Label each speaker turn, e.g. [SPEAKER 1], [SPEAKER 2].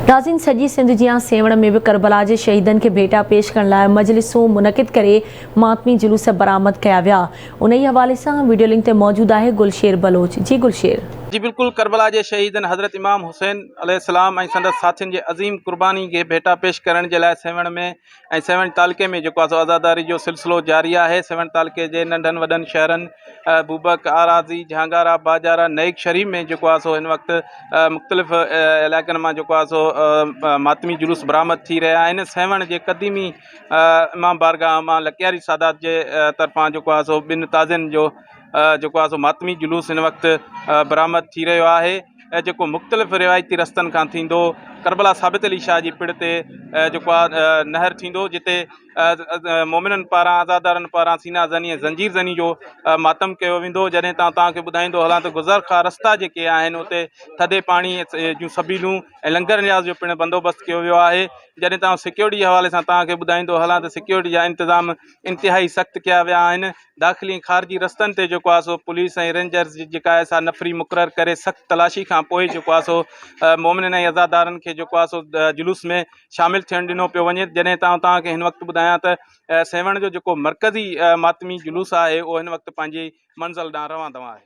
[SPEAKER 1] नाज़रीन, सॼी सिंध जियां सेवण में भी करबला के शहीदन के भेटा पेश करण लाइ मजलिसूं मुनक़िद करे मातमी जुलूस बरामद किया विया। उन ही हवाले से वीडियो लिंक ते मौजूद है गुलशेर बलोच। जी गुलशेर।
[SPEAKER 2] जी बिल्कुल, करबला के शहीदन हज़रत इमाम हुसैन अलैहिस्सलाम ऐं संदसि साथियुनि के अज़ीम कुर्बानी के भेटा पेश करण के लाइ सेवण में ऐं सेवण तालुके में जेको आहे आज़ादारी जो सिलसिलो जारी है। सेवण तालुके के नंढनि वॾनि शहरनि बूबक, आराज़ी, जहांगारा, बाजारा, नईक शरीफ में जेको आहे सो हिन वक़्तु मुख़्तलिफ़ इलाइक़नि मां जेको आहे सो मातमी जुलूस बरामद थी रहा आहिनि। सेवण के कदीमी इमाम बारगाह मां लकियारी सादात के तरफ़ां जेको आहे सो ॿिनि ताज़ियुनि जो जेको आहे सो मातमी जुलूस हिन वक़्तु बरामद थी रहियो आहे। जेको मुख़्तलिफ़ रिवायती रस्तनि खां थींदो करबला साबित अली शाह जी पिड़ ते जेको आहे नहर थींदो, जिते मोमिननि पारां आज़ादारनि पारां सीना ज़नी ऐं ज़ंजीर ज़नी जो मातम कयो वेंदो। जॾहिं तव्हांखे ॿुधाईंदो हलां त गुज़रखा रस्ता जेके आहिनि उते थधे पाणी जूं सबीलूं ऐं लंगर नियाज़ जो पिणु बंदोबस्तु कयो वियो आहे। जॾहिं तव्हां सिक्योरिटी जे हवाले सां तव्हांखे ॿुधाईंदो हलां त सिक्योरिटी जा इंतज़ाम इंतिहाई सख़्तु कया विया आहिनि। दाख़िली ख़ारिजी रस्तनि ते जेको आहे सो पुलिस ऐं रेंजर्स जेका आहे सा नफ़री मुक़ररु करे सख़्तु तलाशी खां पोइ जेको आहे सो मोमिननि ऐं अज़ादारनि खे जेको आहे सो जुलूस में शामिलु थियणु ॾिनो पियो वञे। जॾहिं तव्हांखे हिन वक़्तु ॿुधायां त सेवण जो जेको मरकज़ी मातमी जुलूस आहे उहो हिन वक़्तु पंहिंजी मंज़िल ॾांहुं रवां दवा आहे।